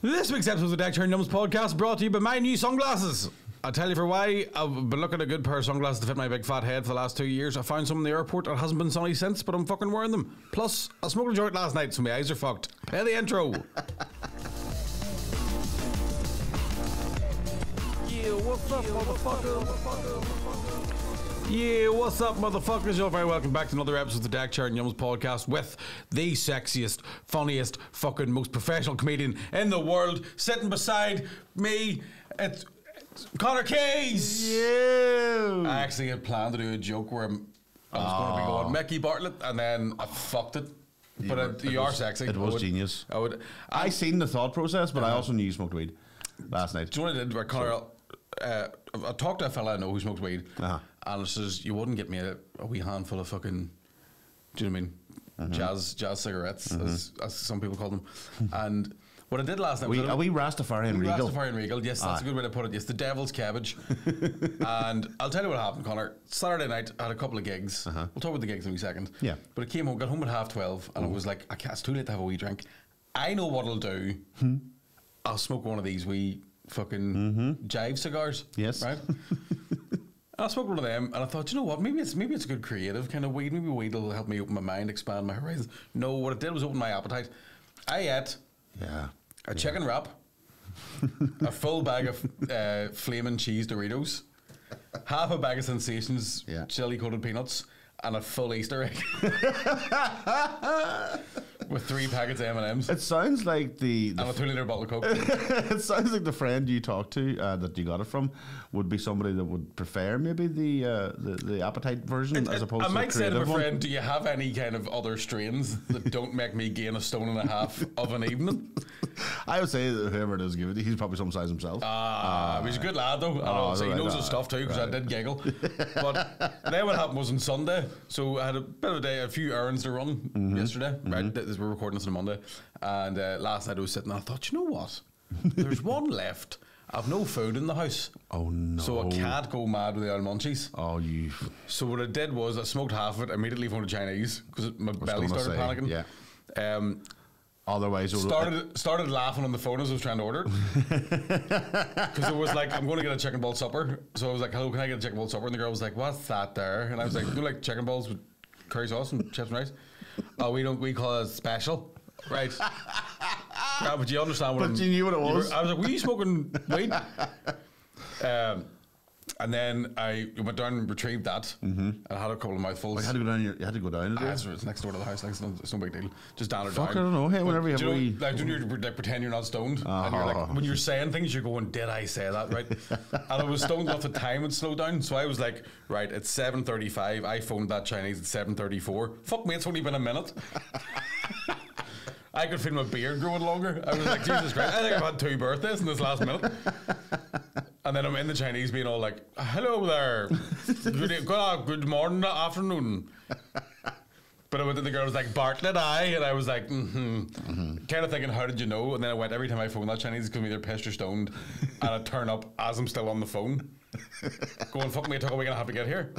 This week's episode of the Deckchair and Yumz podcast brought to you by my new sunglasses. I'll tell you for why. I've been looking at a good pair of sunglasses to fit my big fat head for the last 2 years. I found some in the airport. It hasn't been sunny since, but I'm fucking wearing them. Plus, I smoked a joint last night, so my eyes are fucked. Play the intro. Yeah, what's up, motherfucker? Yeah, what's up, motherfuckers? You're very welcome back to another episode of the Deckchair and Yumz podcast with the sexiest, funniest, fucking most professional comedian in the world. Sitting beside me, it's Connor Keys. Yeah. I actually had planned to do a joke where I was going to be going Mickey Bartlett, and then I fucked it. But you are sexy. It was genius. I seen the thought process, but I also knew you smoked weed last night. Do you know what I did? Where Connor, I talked to a fella I know who smokes weed, and it says, you wouldn't get me a wee handful of fucking, do you know what I mean? Jazz cigarettes, as some people call them. And what I did last night was... Are we Rastafarian Regal? Rastafarian Regal, yes, that's a good way to put it. Yes, the devil's cabbage. And I'll tell you what happened, Connor. Saturday night, I had a couple of gigs. We'll talk about the gigs in a wee second. Yeah. But I came home, got home at 12:30, and it was like, it's too late to have a wee drink. I know what I'll do. I'll smoke one of these wee fucking jive cigars. Yes. Right? I smoked one of them, and I thought, you know what? Maybe it's a good creative kind of weed. Maybe weed will help me open my mind, expand my horizons. No, what it did was open my appetite. I ate a chicken wrap, a full bag of flaming cheese Doritos, half a bag of Sensations chili coated peanuts, and a full Easter egg with 3 packets of M&Ms. It sounds like and a 2-litre bottle of Coke. It sounds like the friend you talked to that you got it from would be somebody that would prefer maybe the appetite version as opposed to the creative one. I might say to my friend, do you have any kind of other strains that don't make me gain 1.5 stone of an evening? I would say that whoever it is giving it, he's probably some size himself. He's a good lad though. He knows his stuff too, because I did giggle. But then what happened was on Sunday, so I had a bit of a day, a few errands to run yesterday. Right, we're recording this on a Monday, and last night I was sitting and I thought, you know what? There's one left. I've no food in the house. Oh no! So I can't go mad with the old munchies. Oh, you! So what I did was I smoked half of it, immediately phoned the Chinese because my belly started panicking. Yeah. Otherwise, started laughing on the phone as I was trying to order, because it was like, I'm going to get a chicken ball supper. So I was like, hello, can I get a chicken ball supper? And the girl was like, what's that there? And I was like, do you like chicken balls with curry sauce and chips and rice? Oh, we call it special, right? But you understand what? But you knew what it was. I was like, were you smoking weed? And then I went down and retrieved that, and I had a couple of mouthfuls. You had to go down. You had to go down. It's next door to the house. It's no big deal. Just down or down. I don't know. Hey, whenever you have when you pretend you're not stoned, and you're like, when you're saying things, you're going, "Did I say that right?" And I was stoned enough that time would slow down, so I was like, "Right, it's 7:35. I phoned that Chinese at 7:34. Fuck me, it's only been a minute." I could feel my beard growing longer. I was like, Jesus Christ, I think I've had 2 birthdays in this last minute. And then I'm in the Chinese being all like, hello there. Good morning, afternoon. But the girl was like, Bartlett, and I was like, kind of thinking, how did you know? And then I went, every time I phone that Chinese, because I'm either pissed or stoned, and I turn up as I'm still on the phone, going, fuck me, it took a week and a half to get here.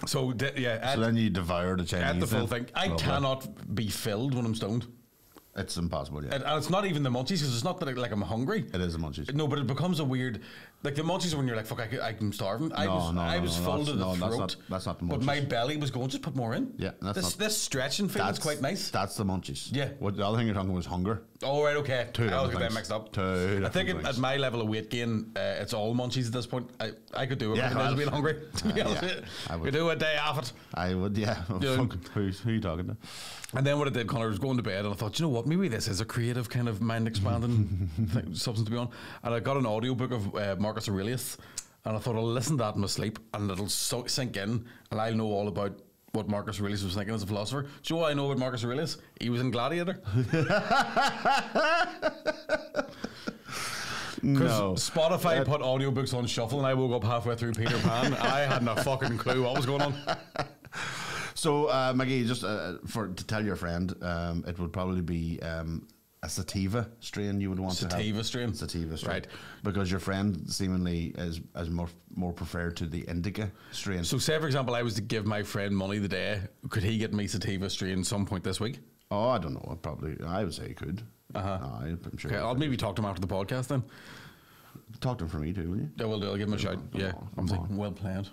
So then you devour the Chinese. At the full thing. I cannot be filled when I'm stoned. It's impossible, yeah. And it's not even the munchies, because it's not that I'm hungry. It is the munchies. No, but it becomes a weird... Like the munchies are when you're like, fuck, I'm starving. I was full to the throat. That's not the munchies. But my belly was going, just put more in. Yeah. This stretching feeling's quite nice. That's the munchies. Yeah. The other thing you're talking about was hunger. Oh, right, okay. I was getting them mixed up. I think at my level of weight gain, it's all munchies at this point. I could do it without being hungry, to be honest. I would do a day off it. I would, yeah. Who are you talking to? And then what I did, Connor, was going to bed, and I thought, you know what, maybe this is a creative kind of mind-expanding substance to be on. And I got an audiobook of Marcus Aurelius, and I thought I'll listen to that in my sleep, and it'll sink in, and I'll know all about what Marcus Aurelius was thinking as a philosopher. Do you know what I know about Marcus Aurelius? He was in Gladiator. No. Spotify put audiobooks on shuffle, and I woke up halfway through Peter Pan. I hadn't a fucking clue what was going on. So, Maggie, just to tell your friend, it would probably be a sativa strain you would want to have. Sativa strain? Sativa strain. Right. Because your friend seemingly is more preferred to the indica strain. So say, for example, I was to give my friend money today, could he get me sativa strain some point this week? Oh, I don't know. I would say he could. I'm sure. Okay, I'll maybe talk to him after the podcast then. Talk to him for me too, will you? Yeah, will do. I'll give him a shout. Yeah, I'm thinking, well planned.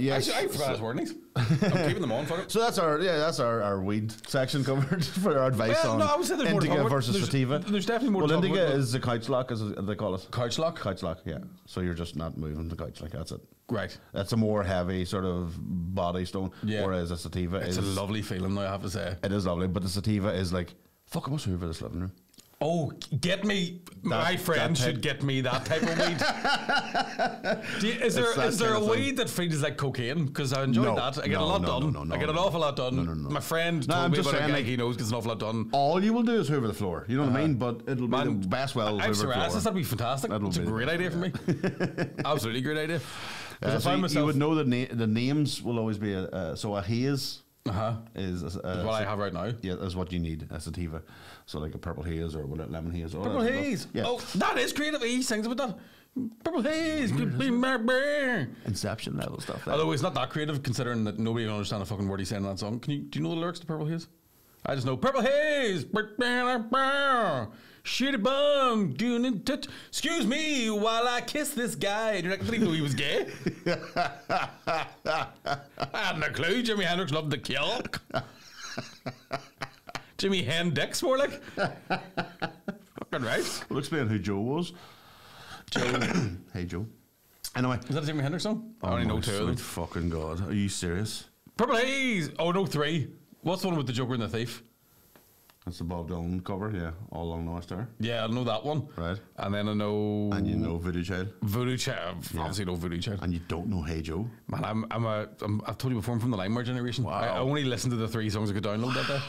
Yes. I forgot his warnings. I'm keeping them on. Fuck it. So that's our weed section covered for our advice on I would say there's more to Indica talk about. versus sativa. There's definitely more to talk Indica about. is the couch lock, as they call it. Couch lock? Couch lock, yeah. So you're just not moving the couch, like that's it. Right. That's a more heavy sort of body stone, whereas a sativa it's a lovely feeling, though, I have to say. It is lovely, but the sativa is like, fuck, I must move for this living room. Oh, get me! My friend should get me that type of weed. Is there a weed that feels like cocaine? Because I enjoy that. I get a lot done. I get an awful lot done. My friend told me about a guy he knows gets an awful lot done. All you will do is hoover the floor. You know what I mean? But it'll be the best well hoover the floor. That'd be fantastic. It's a great idea for me. Absolutely great idea. So you would know that the names will always be so a haze. Is what I have right now. Yeah, that's what you need. A sativa, so like a purple haze or whatever, lemon haze. Purple haze. Yeah. Oh, that is creative. He sings about that. Purple haze. Inception level stuff. There. Although it's not that creative, considering that nobody can understand a fucking word he's saying in that song. Do you know the lyrics to Purple Haze? I just know Purple Haze. Shitty bum doing it. Excuse me while I kiss this guy. And you're like, I didn't know he was gay. I hadn't a clue. Jimi Hendrix loved to kill. Jimi Hendrix, more like. Fucking right. We'll explain who Joe was. Joe. Hey, Joe. Anyway. Is that a Jimi Hendrix song? I only know two of them. Fucking God. Are you serious? Purple Haze. Oh, no, three. What's the one with the Joker and the Thief? That's the Bob Dylan cover, yeah. All Along the Western. Yeah, I know that one. Right. And then I know... And you know Voodoo Child. Voodoo Child. Obviously know Voodoo Child. And you don't know Hey Joe. Man, I've told you before, I'm from the LimeWire generation. Wow. I only listened to the 3 songs I could download that day.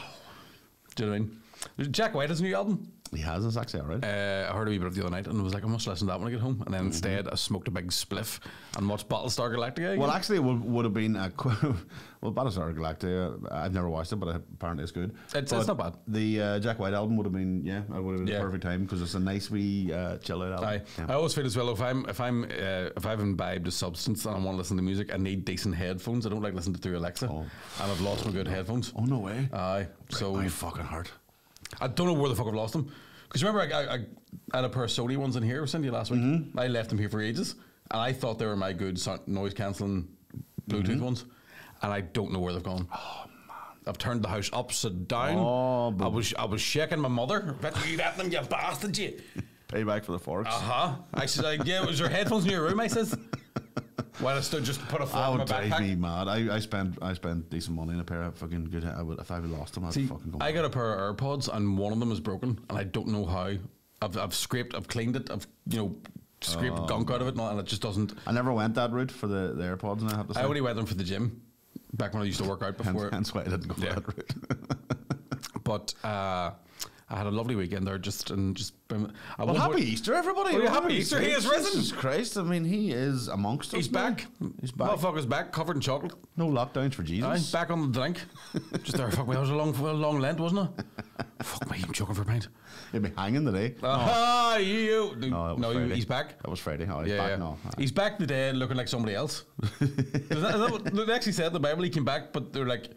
Do you know what I mean? There's Jack White has a new album. He has this actually, alright. I heard a wee bit of the other night and I was like, I must listen to that when I get home. And then instead I smoked a big spliff and watched Battlestar Galactica again. Well, actually, it would have been well, Battlestar Galactica. I've never watched it, but apparently it's good. It's not bad. The Jack White album would have been it would have been the perfect time because it's a nice wee chill out album. I always feel as well if I've imbibed a substance and I want to listen to music, I need decent headphones. I don't like listening to through Alexa, and I've lost my good headphones. Oh no way! So my fucking heart. I don't know where the fuck I've lost them. Because remember, I had a pair of Sony ones in here. I was sent to you last week. I left them here for ages, and I thought they were my good noise cancelling Bluetooth ones, and I don't know where they've gone. Oh man! I've turned the house upside down. Oh, I was shaking my mother. Bet you at them, you bastard, you. Payback for the forks. I said, yeah, was your headphones in your room? I says. While I stood just to put a phone in my backpack. That would drive me mad. I spent decent mony on a pair of fucking good. If I lost them, I'd fucking go. I got a pair of AirPods and one of them is broken, and I don't know how. I've cleaned it. I've scraped gunk out of it, and it just doesn't. I never went that route for the AirPods, and I have to say. I only went them for the gym back when I used to work out before. Hence why I didn't go for that route. But I had a lovely weekend there. Well, happy Easter, everybody! Oh, happy Easter! He is risen. Jesus Christ! I mean, he is amongst us. He's back. He's back. Motherfucker's back, covered in chocolate. No lockdowns for Jesus. Back on the drink. Just there. Fuck me. That was a long Lent, wasn't it? Fuck me. I'm choking for a pint. He'll be hanging today. You. No, he's back. That was Friday. Oh, he's back now. He's back today, looking like somebody else. Is that what they actually said in the Bible? He came back, but they're like,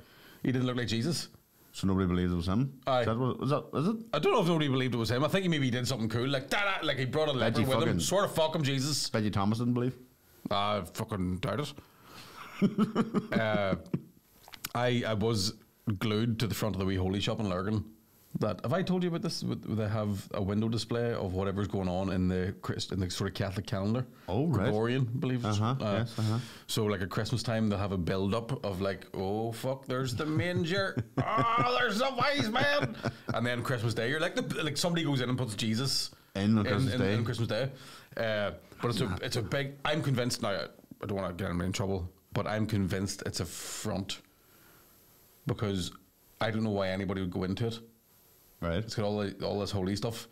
he didn't look like Jesus. So nobody believes it was him? Aye. Is it? I don't know if nobody believed it was him. I think he maybe did something cool. Like he brought a leper with him. Sort of fuck him, Jesus. Veggie Thomas didn't believe? I fucking doubt it. I was glued to the front of the wee holy shop in Lurgan. Have I told you about this? They have a window display of whatever's going on in the sort of Catholic calendar. Oh, right. Gregorian, believe it. Yes. So like at Christmas time, they'll have a build up of like, oh fuck, there's the manger. Oh, there's the wise man. And then Christmas Day, you're like somebody goes in and puts Jesus in on Christmas Day. But it's a big. I'm convinced now. I don't want to get anybody in trouble, but I'm convinced it's a front because I don't know why anybody would go into it. Right. It's got all this holy stuff.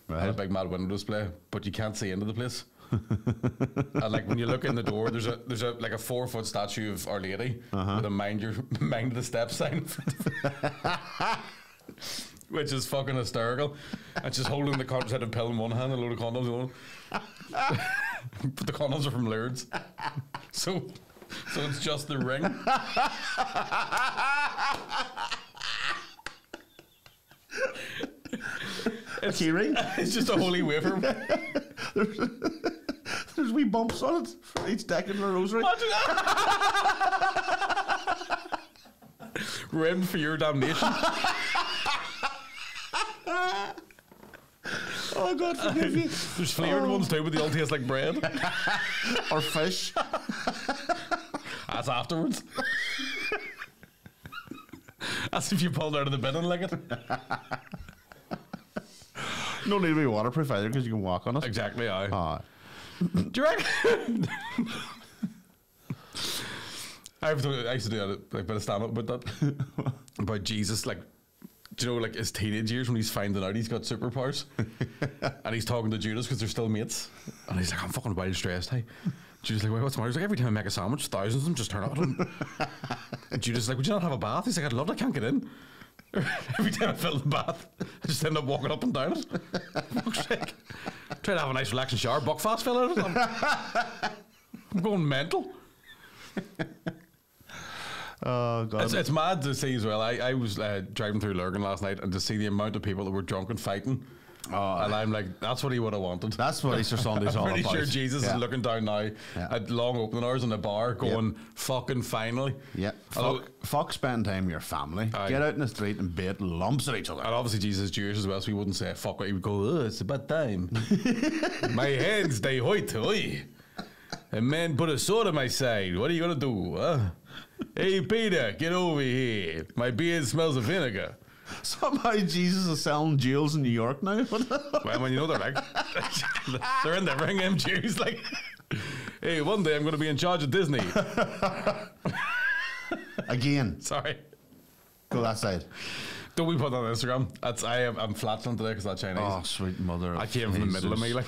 Right. And a big mad window display, but you can't see into the place. And like when you look in the door, there's a 4-foot statue of Our Lady with a mind the step sign, which is fucking hysterical. And she's holding the contraceptive pill in one hand, and a load of condoms in one. But the condoms are from Lourdes, so it's just the ring. key ring. It's just a holy wafer. There's wee bumps on it for each deck in the rosary. Ribbed for your damnation. Oh God, forgive you. There's flavoured ones too, but they all taste like bread. Or fish. That's afterwards. That's if you pulled out of the bin and lick it. No need to be waterproof either because you can walk on it. Exactly, aye. Do you reckon? I used to do like a bit of stand up about that. About Jesus, like, do you know, like his teenage years when he's finding out he's got superpowers and he's talking to Judas because they're still mates and he's like, I'm fucking wild stressed, hey. Judas like, what's the matter? He's like, every time I make a sandwich, thousands of them just turn out on him. And Judas is like, would you not have a bath? He's like, I'd love it, I can't get in. Every time I fill the bath, I just end up walking up and down it. Fuck's sake. Try to have a nice relaxing shower. Buckfast fell out of it. I'm going mental. Oh God! It's mad to see as well. I was driving through Lurgan last night and to see the amount of people that were drunk and fighting. And I'm like, that's what he would have wanted. That's what Easter Sunday's all about. I'm pretty sure Jesus is looking down now at long opening hours in a bar going, fucking finally. Yeah. Fuck spend time with your family. Get out in the street and bait lumps at each other. And obviously Jesus is Jewish as well, so he wouldn't say fuck. He would go, oh, it's about time. My hands, they hoit. Oi. A man put a sword on my side. What are you going to do? Huh? Hey, Peter, get over here. My beard smells of vinegar. Somehow Jesus is selling jewels in New York now. Well, when you know they're like, they're in there bringing him Jews. Like, hey, one day I'm going to be in charge of Disney. Again. Sorry. Go that side. Don't we put that on Instagram? I'm flattening today because that's Chinese. Oh, sweet mother! I came from the middle of me, like.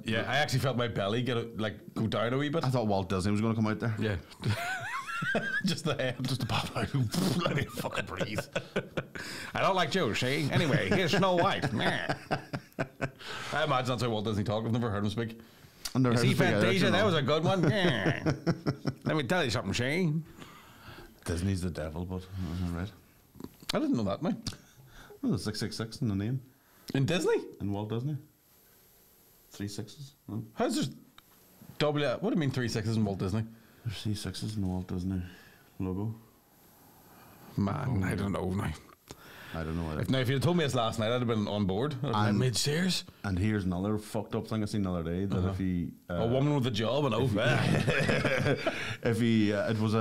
Yeah, I actually felt my belly go down a wee bit. I thought Walt Disney was going to come out there. Yeah. Just the head. Just the pop out. Let me fucking breathe. I don't like Jews, see? Anyway, here's Snow White. I imagine that's how Walt Disney talked. I've never heard him speak. You see Fantasia? That was a good one. Let me tell you something, Shane. Disney's the devil, but right. I didn't know that, man. Well, there's 666 in the name. In Disney? In Walt Disney. 3 6s. No? How's there double? What do you mean 3 6s in Walt Disney? There's 3 6s in the Walt Disney logo. Man, I don't know now. I don't know. Now, if you'd told me this last night, I'd have been on board. I'd have made serious. And here's another fucked up thing I seen the other day that if he a woman with a job and if he it was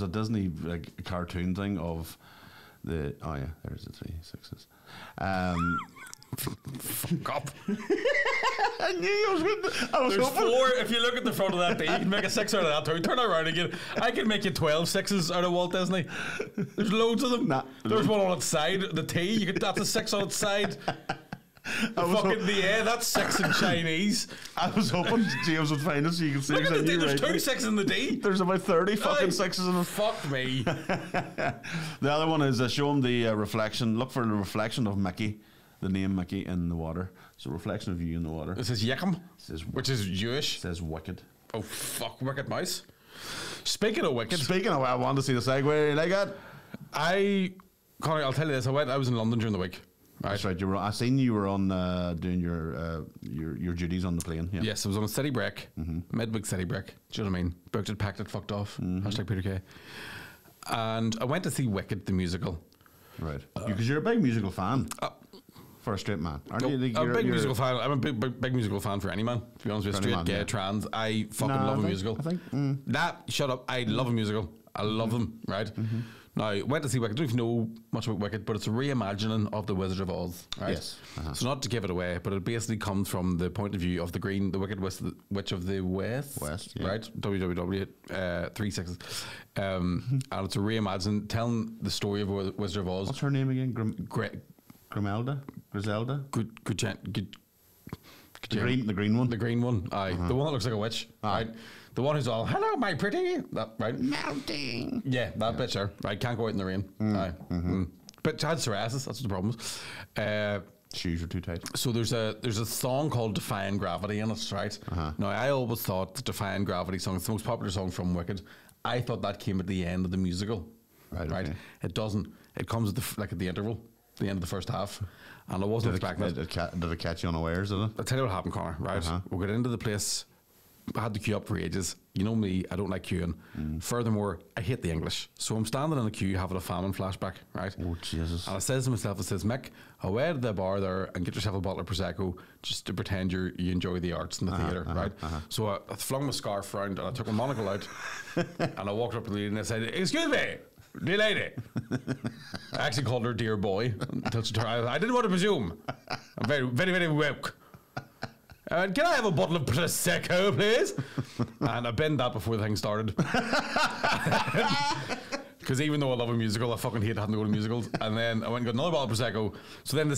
a Disney like cartoon thing of the there's the 3 6s. Fuck up. I knew I was There's hoping. 4. If you look at the front of that day, you can make a 6 out of that too. Turn around again. I can make you 12 6s out of Walt Disney. There's loads of them. There's one on its side. The T, that's a 6 on its side. That's 6 in Chinese. I was hoping James would find it so you can see. Look at the D. There's 2 6s in the D. There's about 30 fucking 6s in it. Fuck me. The other one is show him the reflection. Look for the reflection of Mickey. The name Mickey in the water. It's a reflection of you in the water. It says Yickham, which is Jewish. It says wicked. Oh, fuck, wicked mouse. Speaking of wicked. I wanted to see the segue. Like that. Conor, I'll tell you this. I was in London during the week. Right. That's right. I seen you were on doing your duties on the plane. Yeah. Yes, I was on a city break. Midweek city break. Do you know what I mean? Booked it, packed it, fucked off. Hashtag Peter K. And I went to see Wicked, the musical. Right. Because you're a big musical fan. For a straight man, aren't you? I'm a big musical fan. I'm a big musical fan for any man. To be honest with you, straight, gay, trans. I fucking love a musical. Shut up. I love a musical. I love them. Right. Now, went to see Wicked. I don't even know much about Wicked, but it's a reimagining of the Wizard of Oz. Right. Yes. So not to give it away, but it basically comes from the point of view of the Wicked Witch of the West. Yeah. Right. WWW 3 6s. And it's a reimagining, telling the story of Wizard of Oz. What's her name again? Griselda? The green one? The green one, aye. The one that looks like a witch, right? The one who's all, hello, my pretty, that, right? Melting. Yeah, that bitch there, right? Can't go out in the rain, aye. But she had psoriasis, that's the problem. Shoes are too tight. So there's a song called Defying Gravity in it, right? Now, I always thought the Defying Gravity song, it's the most popular song from Wicked. I thought that came at the end of the musical, right? Okay. It doesn't. It comes at the interval. the end of the first half, and I wasn't expecting it. Did it catch you unawares, did it? I'll tell you what happened, Connor, right? We got into the place, I had to queue up for ages. You know me, I don't like queuing. Furthermore, I hate the English. So I'm standing in a queue having a famine flashback, right? Oh, Jesus. And I says to myself, Mick, away to the bar there and get yourself a bottle of Prosecco just to pretend you enjoy the arts in the theatre, right? So I flung my scarf round and I took my monocle out and I walked up to the lady and I said, excuse me, dear lady. I actually called her dear boy until she turned. I didn't want to presume. I'm very, very, very woke. Can I have a bottle of Prosecco, please? And I bent that before the thing started. Because even though I love a musical, I fucking hate having to go to musicals. And then I went and got another bottle of Prosecco. So then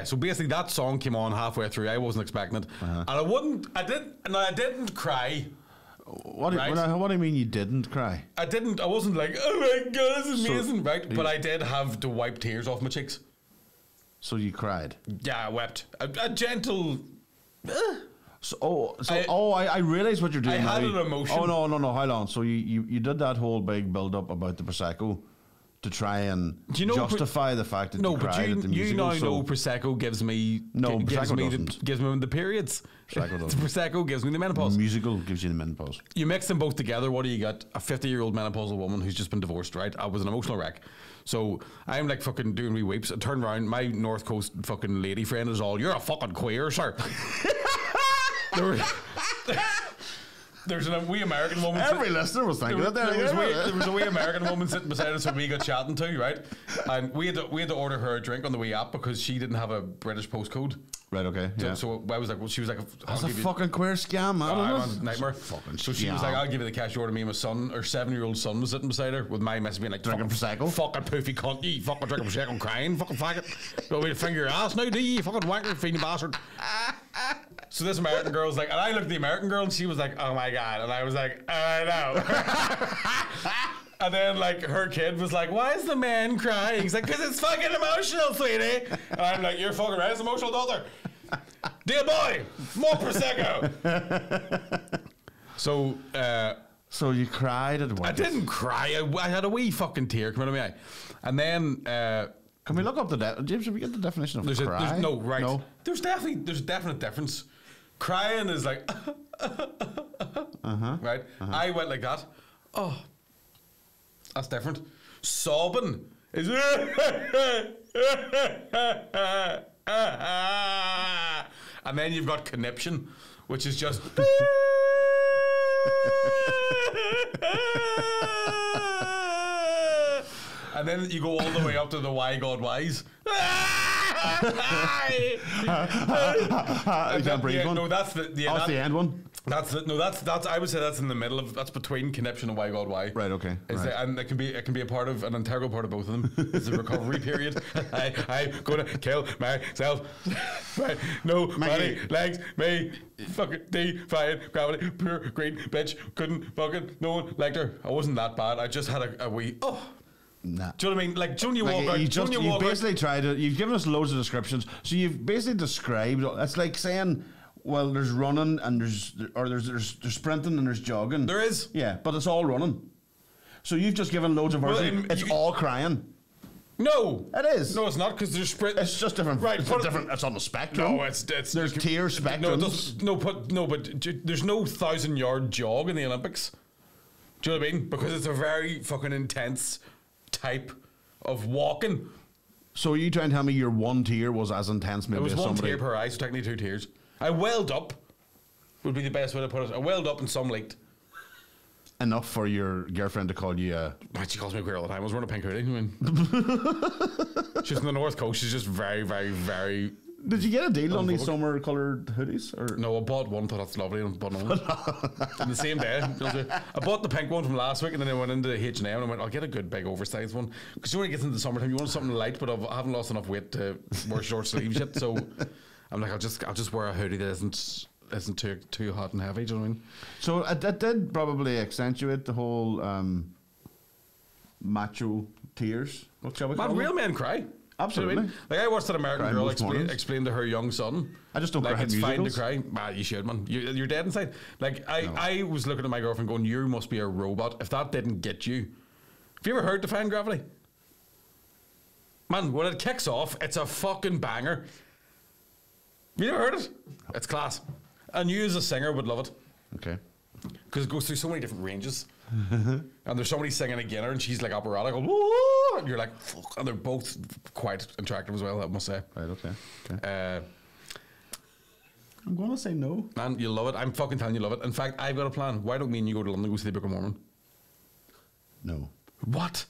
so basically that song came on halfway through. I wasn't expecting it. And I didn't cry. What do you mean you didn't cry? I wasn't like, oh my God, this is amazing, right? But I did have to wipe tears off my cheeks. So you cried? Yeah, I wept. A gentle... I realise what you're doing. I had an emotion. Oh no, hold on. So you did that whole big build up about the Prosecco to try and justify the fact that you cried at the musical. You know Prosecco gives me the periods. Prosecco gives me the menopause. Musical gives you the menopause. You mix them both together. What do you get? A 50-year-old menopausal woman who's just been divorced. Right? I was an emotional wreck. So I'm like fucking doing wee weeps. I turn around. My North Coast fucking lady friend is all, "You're a fucking queer, sir." There's a wee American woman. Every listener was thinking that. There was a wee American woman sitting beside us who we got chatting to, right? And we had to order her a drink on the way app because she didn't have a British postcode. Right, okay. Yeah. So I was like, well, she was like, that's a fucking queer scam, man. Nightmare. So she was like, I'll give you the cash order. Me and my son, her 7-year-old son, was sitting beside her with my message being like, drinking Prosecco. Fucking poofy cunt, you fucking drinking Prosecco and crying, fucking faggot. You want me to finger your ass now, do you fucking wanker, feeding bastard? So this American girl was like, and I looked at the American girl and she was like, oh my God. And I was like, I know. And then like her kid was like, why is the man crying? He's like, because it's fucking emotional, sweetie. And I'm like, you're fucking right, it's emotional, daughter. Dear boy, more Prosecco. So you cried at once. I didn't cry. I had a wee fucking tear come out of my eye. And then can we look up James, should we get the definition of cry? No. There's a definite difference. Crying is like right? I went like that. Oh, that's different. Sobbing is and then you've got conniption, which is just and then you go all the way up to the why God why's. You can't breathe one. No, that's the end one. That's I would say that's in the middle of, that's between conniption and why God why. Right, okay. Right. And it can be a part of, an integral part of both of them. It's a recovery period. I'm gonna kill myself. Right. No money, legs, me, fucking defying gravity, pure green bitch, couldn't fucking, no one liked her. I wasn't that bad. I just had a wee Nah. Do you know what I mean? Like, when you walk out, you've basically tried to, you've given us loads of descriptions, so you've basically described, it's like saying, well, there's running and there's sprinting and there's jogging. There is. Yeah, but it's all running. So you've just given loads of versions. It's all crying. No. It is. No, it's not, because there's sprint. It's just different. Right. It's on the spectrum. No, it's there's tier spectrums. But there's no 1,000-yard jog in the Olympics. Do you know what I mean? Because it's a very fucking intense type of walking. So are you trying to tell me your one tier was as intense maybe as somebody? It was one tier per eye, so technically 2 tiers. I welled up, would be the best way to put it. I welled up and some leaked. Enough for your girlfriend to call you she calls me queer all the time. I was wearing a pink hoodie. I mean. She's from the North Coast. She's just very, very, very... Did you get a deal on these summer coloured hoodies? Or? No, I bought one, thought that's lovely, and bought another one. In the same day. I bought the pink one from last week, and then I went into H&M and I went, I'll get a good big oversized one. Because when it gets into the summertime, you want something light, but I haven't lost enough weight to wear short sleeves yet. So I'm like, I'll just wear a hoodie that isn't too hot and heavy. Do you know what I mean? So that did probably accentuate the whole macho tears. What shall we call real men cry. Absolutely. You know what I mean? Like I watched that American girl explain to her young son. I just don't cry. It's fine to cry. You should, man. You're dead inside. Like I was looking at my girlfriend going, you must be a robot. If that didn't get you. Have you ever heard Defying Gravity? Man, when it kicks off, it's a fucking banger. You never heard it? It's class. And you as a singer would love it. Okay. Because it goes through so many different ranges. And there's somebody singing again, and she's like operatic, going, woo! And you're like, fuck. And they're both quite attractive as well, I must say. Right, okay. I'm going to say no. Man, you'll love it. I'm fucking telling you, love it. In fact, I've got a plan. Why don't me and you go to London, go see the Book of Mormon? No. What?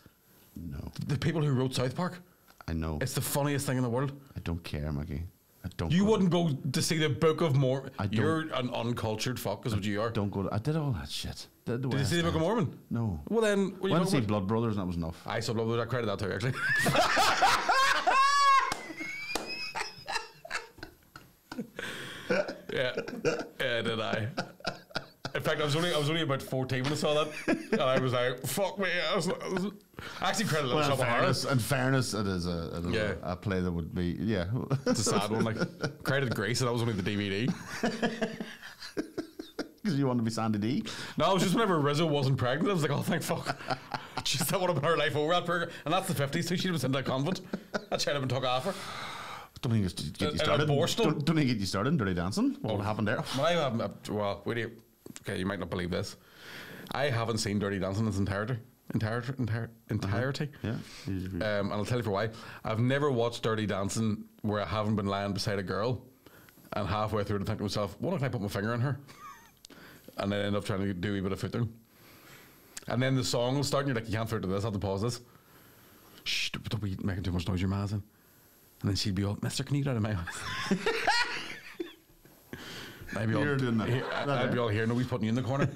No. The people who wrote South Park? I know. It's the funniest thing in the world. I don't care, Maggie. I don't. You wouldn't go to see the Book of Mormon. I don't. You're an uncultured fuck, is what you are. Don't go to. I did all that shit. Did you see the Book of Mormon? No. Well then, what are you Went to see talking about? Blood Brothers and that was enough. I saw Blood Brothers. I credited that too, actually. Yeah, did I? In fact, I was only about 14 when I saw that, and I was like, "Fuck me!" I actually credited Well, Little in fairness, it is a play that would be It's a sad one. Like credited Grace, and that was only the DVD. Because you want to be Sandy D. No, it was just whenever Rizzo wasn't pregnant, I was like, "Oh, thank fuck." Just that would have been her life over that burger, and that's the 50s too. She'd have been sent to a convent. That should have been took off her. Don't think it's get you started. Don't think get you started in Dirty Dancing. What happened there? Well, I haven't. Well, wait. Okay, you might not believe this. I haven't seen Dirty Dancing in its entirety. Yeah. And I'll tell you for why. I've never watched Dirty Dancing where I haven't been lying beside a girl, and halfway through to think to myself, "What if I put my finger on her?" And then end up trying to do a wee bit of footing. And then the song will start, and you're like, "You can't fit to this. I have to pause this." Shh! Don't be making too much noise, your ma's in. And then she'd be all, "Mister, can you get out of my house?" I'd be all, I'd be all here. Nobody's putting you in the corner.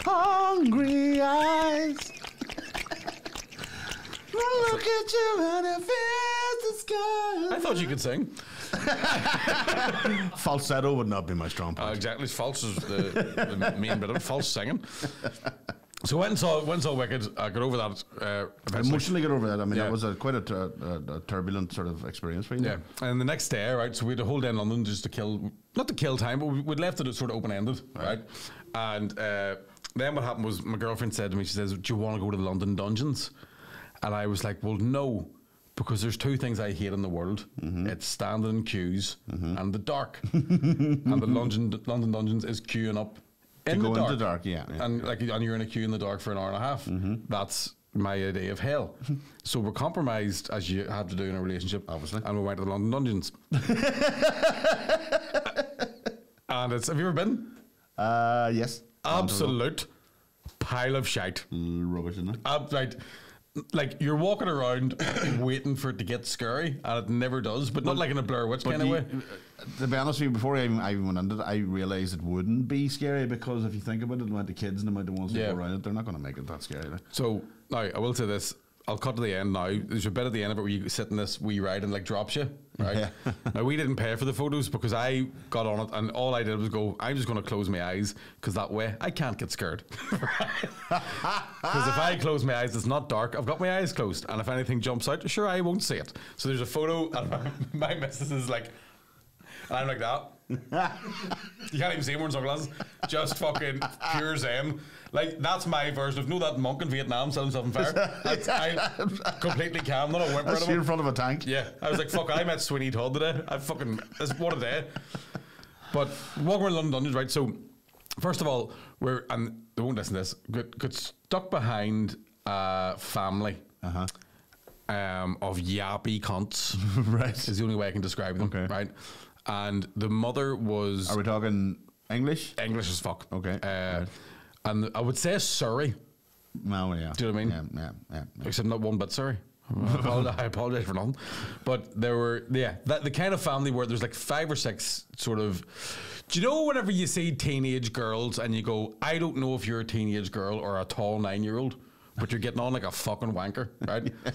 Hungry eyes. Look at you and it fills the sky. I thought you could sing. Falsetto would not be my strong point. Exactly. False is the main bit of it. False singing. So went and saw Wicked. I got over that. Emotionally got over that. I mean, that was quite a turbulent sort of experience for you. Yeah. And the next day, right, so we had a whole day in London just to kill, not to kill time, but we'd left it sort of open-ended, right? And then what happened was my girlfriend said to me, she says, "Do you want to go to the London dungeons?" And I was like, "Well, no, because there's two things I hate in the world. It's standing in queues and the dark." And the London dungeons is queuing up in the dark. Into dark, yeah. And you're in a queue in the dark for an hour and a half. That's my idea of hell. So we're compromised, as you have to do in a relationship, obviously, and we went to the London dungeons. And have you ever been? Yes. Absolute pile of shite. Rubbish, isn't it? Right. Like you're walking around waiting for it to get scary, and it never does. But not like in a Blair Witch kind of way. To be honest with you, before I even went into it, I realised it wouldn't be scary because if you think about it, the amount of kids and the amount of ones that go around it, they're not going to make it that scary. So now I will say this. I'll cut to the end now. There's a bit at the end of it where you sit in this wee ride and like drops you, right? Yeah. Now we didn't pay for the photos because I got on it and all I did was go, I'm just going to close my eyes because that way I can't get scared. Because if I close my eyes, it's not dark. I've got my eyes closed, and if anything jumps out, sure, I won't see it. So there's a photo, and my missus is like, and I'm like that. You can't even see him wearing sunglasses. Just fucking pure Zen. Like, that's my version of, that monk in Vietnam selling himself on fire. I'm completely calm, not a whimper. That's you in front of a tank. Yeah. I was like, fuck, I met Sweeney Todd today. What a day. But walking around London Dungeons, right? So, first of all, and they won't listen to this, got stuck behind a family of yappy cunts. Right. Is the only way I can describe them. Okay. Right. And the mother was... Are we talking English? English as fuck. Okay. Right. And I would say Surrey. Oh, yeah. Do you know what I mean? Yeah. Except not one bit Surrey. I apologize for nothing. But there were, the kind of family where there's like 5 or 6 sort of... Do you know whenever you see teenage girls and you go, I don't know if you're a teenage girl or a tall 9-year-old, but you're getting on like a fucking wanker, right? Yeah.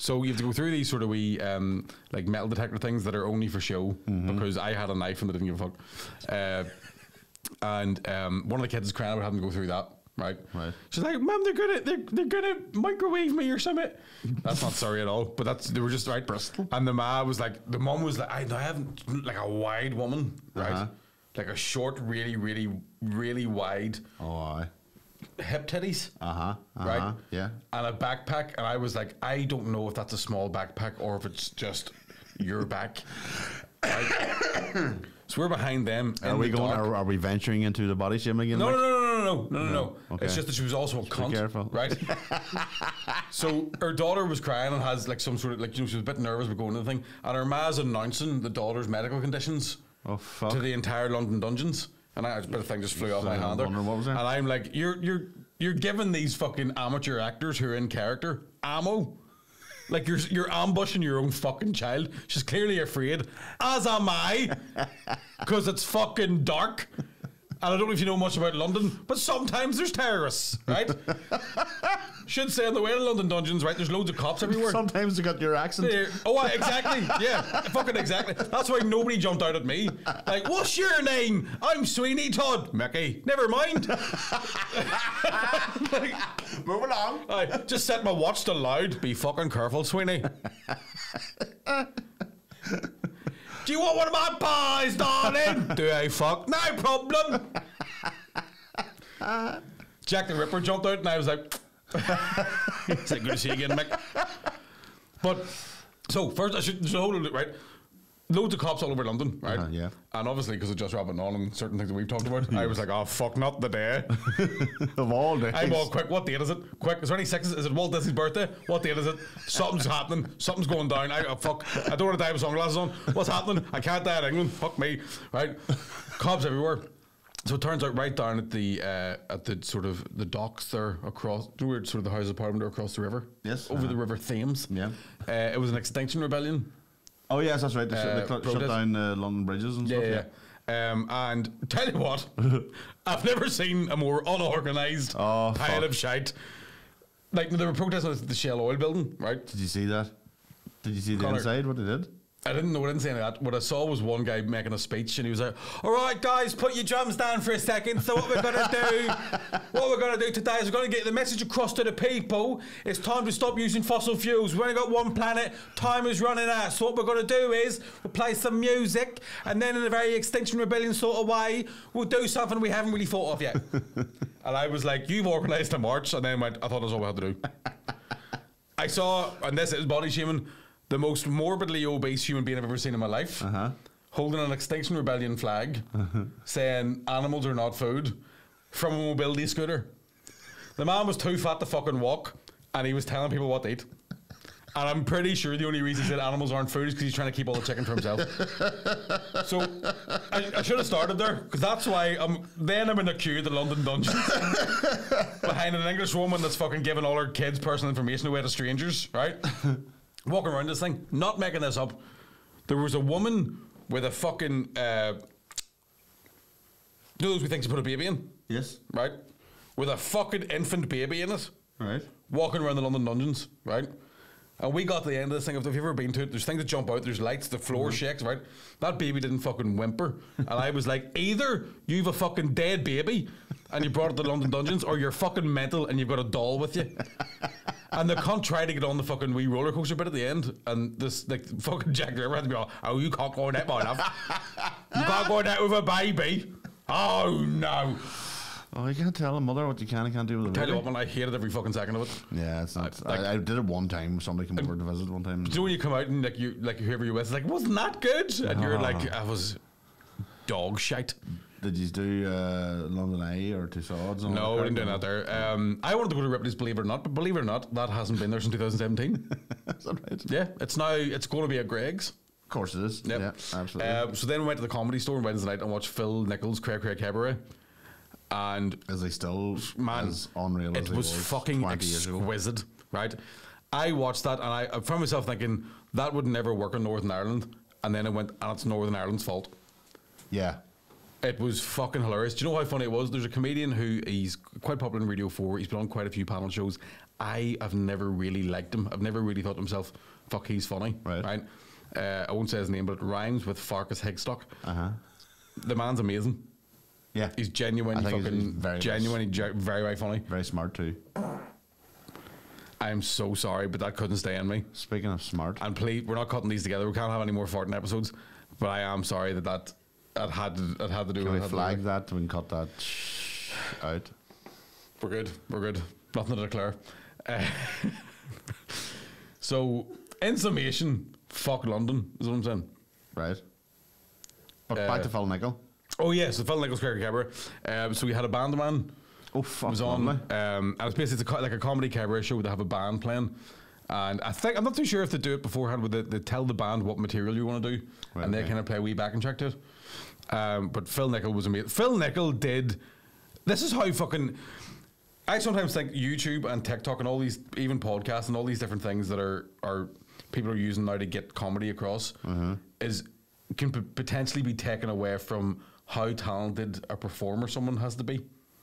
So you have to go through these sort of wee like metal detector things that are only for show because I had a knife and they didn't give a fuck. And one of the kids is crying about having to go through that. Right. She's like, "Mum, they're gonna microwave me or something." That's not sorry at all, but they were just right. Bristol. And the mom was like, I haven't like a wide woman, right? Like a short, really, really, really wide. Oh, aye. hip titties, right? Yeah. and a backpack, and I was like, I don't know if that's a small backpack or if it's just your back. Right? So we're behind them. Are we going? Are we venturing into the body shaming again? No. Okay. It's just that she was also a cunt. Be careful, right? So her daughter was crying and has like some sort of like, you know, she was a bit nervous about going to the thing, and her ma's announcing the daughter's medical conditions to the entire London Dungeons, and a bit of thing just flew off my hand there. What was there? And I'm like, you're giving these fucking amateur actors who are in character ammo. Like you're ambushing your own fucking child. She's clearly afraid, as am I, because it's fucking dark. And I don't know if you know much about London, but sometimes there's terrorists, right? Should say on the way to London Dungeons, right? There's loads of cops everywhere. Sometimes they got your accent. Exactly. Yeah, fucking exactly. That's why nobody jumped out at me. Like, what's your name? I'm Sweeney Todd. Mickey. Never mind. Like, move along. I just set my watch to loud. Be fucking careful, Sweeney. Do you want one of my pies, darling? Do I fuck? No problem. Jack the Ripper jumped out and I was like, it's like, good to see you again, Mick. But, so first I should, right? Loads of cops all over London, right? Yeah. And obviously, because of Just Robin on and certain things that we've talked about, I was like, oh, fuck, not the day. Of all days. I'm all quick. What date is it? Quick. Is there any sixes? Is it Walt Disney's birthday? What date is it? Something's happening. Something's going down. Fuck. I don't want to die with sunglasses on. What's happening? I can't die in England. Fuck me. Right? Cops everywhere. So it turns out right down at the sort of the docks there across, where sort of the House of Parliament are across the river. Yes. Over the River Thames. Yeah. It was an Extinction Rebellion. Oh yes, that's right. They shut down London bridges and stuff. Yeah. And tell you what, I've never seen a more unorganised pile of shite. Like, they were protesting at the Shell Oil building, right? Did you see that? Did you see the inside? What they did? I didn't see any of that. What I saw was one guy making a speech, and he was like, "All right, guys, put your drums down for a second. So what we're gonna do today is we're gonna get the message across to the people. It's time to stop using fossil fuels. We've only got one planet. Time is running out. So what we're gonna do is we'll play some music, and then in a very Extinction Rebellion sort of way, we'll do something we haven't really thought of yet." And I was like, "You've organised a march," and then I thought that's all we had to do. I saw, and this is body shaming, the most morbidly obese human being I've ever seen in my life, holding an Extinction Rebellion flag, saying animals are not food, from a mobility scooter. The man was too fat to fucking walk, and he was telling people what to eat. And I'm pretty sure the only reason he said animals aren't food is because he's trying to keep all the chicken for himself. So I should have started there, because that's why I'm in the queue at the London Dungeons behind an English woman that's fucking giving all her kids' personal information away to strangers, right? Walking around this thing, not making this up. There was a woman with a fucking, you know those we think to put a baby in? Yes. Right? With a fucking infant baby in it. Right. Walking around the London Dungeons, right? And we got to the end of this thing. If you've ever been to it, there's things that jump out, there's lights, the floor shakes, right? That baby didn't fucking whimper. And I was like, either you've a fucking dead baby and you brought it to the London Dungeons, or you're fucking mental and you've got a doll with you. And the cunt tried to get on the fucking wee roller coaster bit at the end, and this like fucking Jack the Ripper had to be like, "Oh, you can't go on that, my love. You can't go on that with a baby." Oh no! Oh, you can't tell a mother what you can and can't do with a baby. Tell you what, man, I hated every fucking second of it. Yeah, it's not. I did it one time. Somebody came over to visit one time. Do you know when you come out and like whoever you with is like, "Wasn't that good?" And you're like, "I was dog shite." Did you do London Eye or Two Swords? No, I didn't do that there. I wanted to go to Ripley's, believe it or not, but believe it or not, that hasn't been there since 2017. Is that right? Yeah, it's going to be at Greg's. Of course it is. Yep. Yeah, absolutely. So then we went to the Comedy Store on Wednesday night and watched Phil Nichols' Cray Cray Cabaret. And is he still as unreal as it was fucking exquisite, right? I watched that and I found myself thinking that would never work in Northern Ireland, and then it went, and it's Northern Ireland's fault. Yeah. It was fucking hilarious. Do you know how funny it was? There's a comedian who he's quite popular in Radio 4. He's been on quite a few panel shows. I have never really liked him. I've never really thought to myself, fuck, he's funny. Right? I won't say his name, but it rhymes with Farkas Higstock. The man's amazing. Yeah. He's genuinely fucking very genuinely very, very funny. Very smart too. I'm so sorry, but that couldn't stay in me. Speaking of smart. And please, we're not cutting these together. We can't have any more farting episodes. But I am sorry that had to do. Can we flag that? We can cut that out. We're good. We're good. Nothing to declare. So, in summation, fuck London is what I'm saying. Right. But back to Phil Nicol. Oh yeah, so Phil Nichol's Cabaret Cabaret. So we had a band man. Oh fuck. Was on. And it's basically like a comedy cabaret show where they have a band playing. And I think I'm not too sure if they do it beforehand. Where they tell the band what material you want to do, right, and they kind of play a wee backing track to it. But Phil Nicol was amazing. Phil Nicol did. This is how fucking. I sometimes think YouTube and TikTok and all these, even podcasts and all these different things that are people are using now to get comedy across, can potentially be taken away from how talented a performer someone has to be.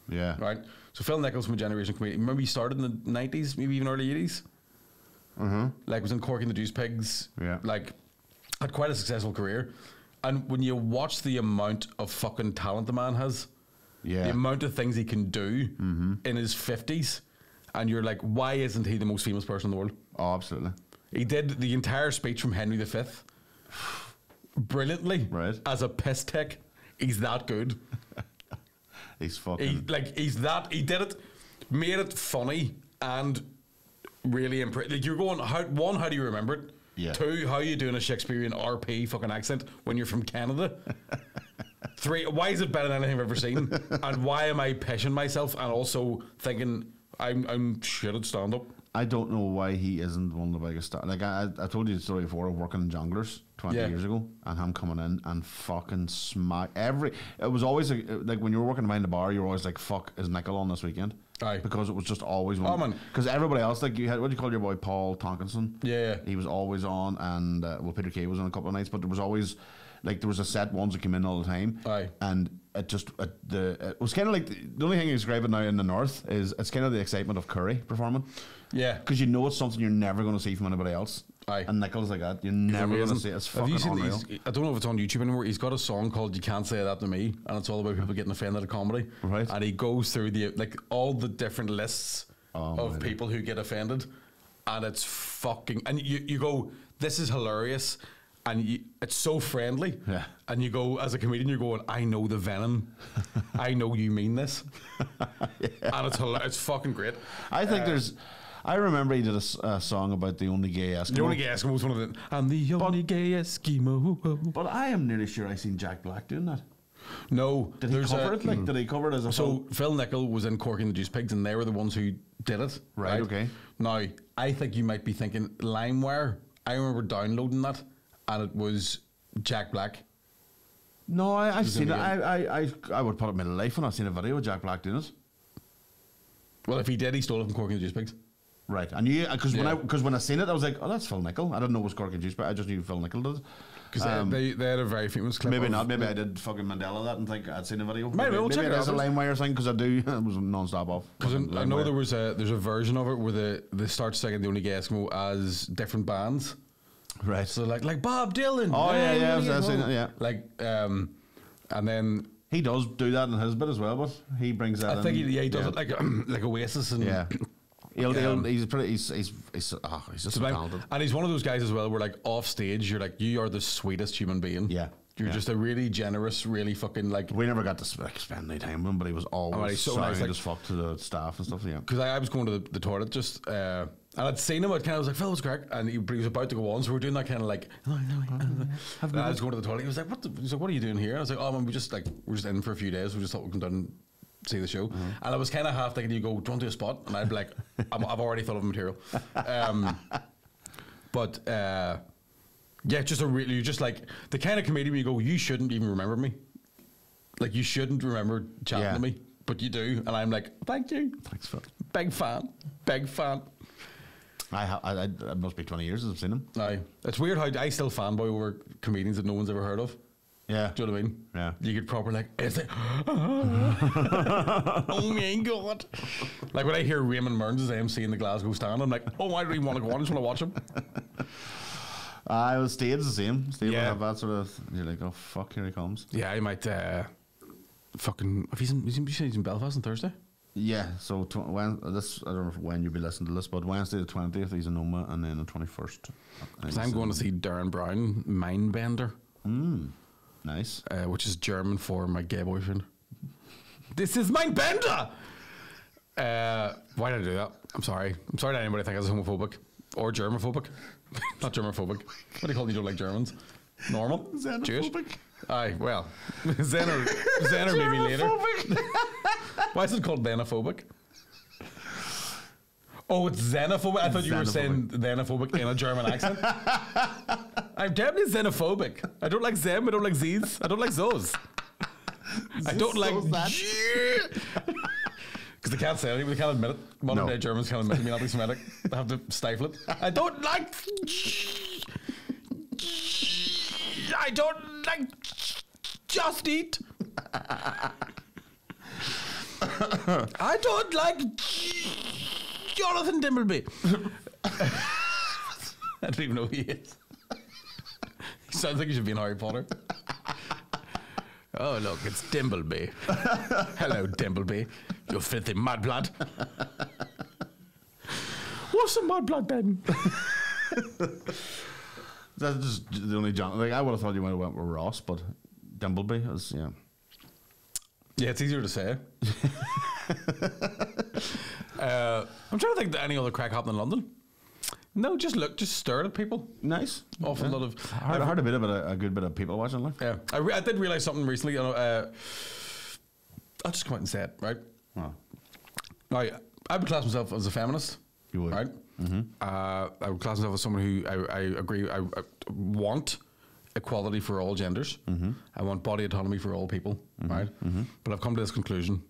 Yeah. Right. So Phil Nichol's from a generation comedian. Remember he started in the 90s, maybe even early 80s. Like was in Corky and the Juice Pigs. Yeah. Like had quite a successful career. And when you watch the amount of fucking talent the man has. Yeah. The amount of things he can do in his 50s, and you're like, why isn't he the most famous person in the world? Oh, absolutely. He did the entire speech from Henry V brilliantly, right? As a piss take. He's that good. He's fucking... He did it, made it funny, and really impressive. Like you're going, how do you remember it? Yeah. 2, how are you doing a Shakespearean RP fucking accent when you're from Canada? 3, why is it better than anything I've ever seen? And why am I pissing myself and also thinking I'm shit at stand up? I don't know why he isn't one of the biggest stars. Like I told you the story before of working in Jongleurs 20 years ago, and him coming in and fucking smack every. It was always like when you were working behind the bar, you were always like, "Fuck, is Nicol on this weekend?" Aye. Because it was just always one. Oh man, because everybody else, like you had, what do you call your boy Paul Tonkinson? Yeah, he was always on, and well, Peter Kay was on a couple of nights, but there was always. Like there was a set ones that came in all the time. Aye. And it just it was kind of like the only thing you describe it now in the north is it's kind of the excitement of Curry performing. Yeah, because you know it's something you're never going to see from anybody else. Aye. And Nicol's like that. You're never going to see it. It's fucking unreal. I don't know if it's on YouTube anymore. He's got a song called "You Can't Say That to Me," and it's all about people getting offended at comedy. Right. And he goes through all the different lists of people who get offended, and it's fucking. And you go, this is hilarious. And it's so friendly. Yeah. And you go, as a comedian, you're going, I know the venom. I know you mean this. Yeah. And it's fucking great. I think I remember he did a song about the only gay Eskimo. The only gay Eskimo was one of them. And the only gay Eskimo. But I am nearly sure I seen Jack Black doing that. No. Did he cover it? Like, did he cover it as a So Phil Nicol was in Corky and the Juice Pigs, and they were the ones who did it. Right, okay. Now, I think you might be thinking LimeWire. I remember downloading that. And it was Jack Black. No, I've seen it. I would put it in my life when I've seen a video of Jack Black doing it. Well, if he did, he stole it from Corky and the Juice Pigs. Right, and you because when I seen it, I was like, oh, that's Phil Nicol. I didn't know it was Corky and Juice Pigs. I just knew Phil Nicol did it. Because they had a very famous clip. Maybe not. Maybe I did fucking Mandela that and think I'd seen a video. Maybe we'll check it out. It's a LimeWire thing because I do. It was non-stop off. Because I know there's a version of it where they start singing the only gay Eskimo as different bands. Right. So like Bob Dylan. Oh yeah, I've seen it. Yeah. Like and then he does do that in his bit as well, but he brings that. I think he does it like Oasis and yeah. He's just so talented. And he's one of those guys as well where like off stage you're like, you are the sweetest human being. Yeah. You're just a really generous, really fucking like. We never got to spend any time with him, but he was always so nice, as fuck to the staff and stuff. Yeah. Because I was going to the toilet just, and I'd seen him. I was like, Phil was correct, and he was about to go on, so we're doing that kind of like. And I was going to the toilet. He was like, what are you doing here? I was like, oh man, we're just in for a few days. We just thought we'd come down and see the show. And I was kind of half thinking, you go, do you want to do a spot? And I'd be like, I've already thought of material. But yeah, you're just like the kind of comedian where you go, you shouldn't even remember me. Like you shouldn't remember chatting to me, but you do, and I'm like, thank you. Thanks, Phil. Big fan. It must be 20 years since I've seen him. Aye. It's weird how I still fanboy over comedians that no one's ever heard of. Yeah. Do you know what I mean? Yeah. You get proper like, is it? Oh my God. Like when I hear Raymond Mearns as MC in the Glasgow stand, I'm like, oh, I don't even want to go on, I just want to watch him. I was Steve's the same. Steve will have that sort of, you're like, oh fuck, here he comes. Yeah, I might fucking, if he's in Belfast on Thursday? Yeah, so I don't know when you'll be listening to this, but Wednesday the 20th he's in Noma, and then the 21st. Because I'm going to see Darren Brown, Mindbender. Nice. Which is German for my gay boyfriend. This is Mindbender! Why did I do that? I'm sorry. I'm sorry to anybody think I was homophobic or germophobic. Not germophobic. What do you call it? You don't like Germans? Normal? Jewish? Aye, well, Zen or maybe later. Why is it called xenophobic? Oh, it's xenophobic. I thought you were saying xenophobic in a German accent. I'm definitely xenophobic. I don't like them. I don't like these. I don't like those. I don't like. Because they can't say it. They can't admit it. Modern day Germans can't admit me not being Semitic. They have to stifle it. I don't like. I don't like. Just eat. I don't like Jonathan Dimbleby. I don't even know who he is. He sounds like he should be in Harry Potter. Oh, look, it's Dimbleby. Hello, Dimbleby. You filthy mudblood. What's a mudblood then? That's just the only John. Like, I would have thought you might have went with Ross, but Dimbleby is, yeah. Yeah, it's easier to say. I'm trying to think of any other crack happening in London. No, just stared at people. Nice. Awful lot of. I heard a good bit of people watching live. Yeah, I did realise something recently. I'll just come out and say it, right? Oh. Now, I would class myself as a feminist. You would, right? Mm-hmm. I would class myself as someone who I agree. I want equality for all genders. Mm-hmm. I want body autonomy for all people, mm-hmm. right? Mm-hmm. But I've come to this conclusion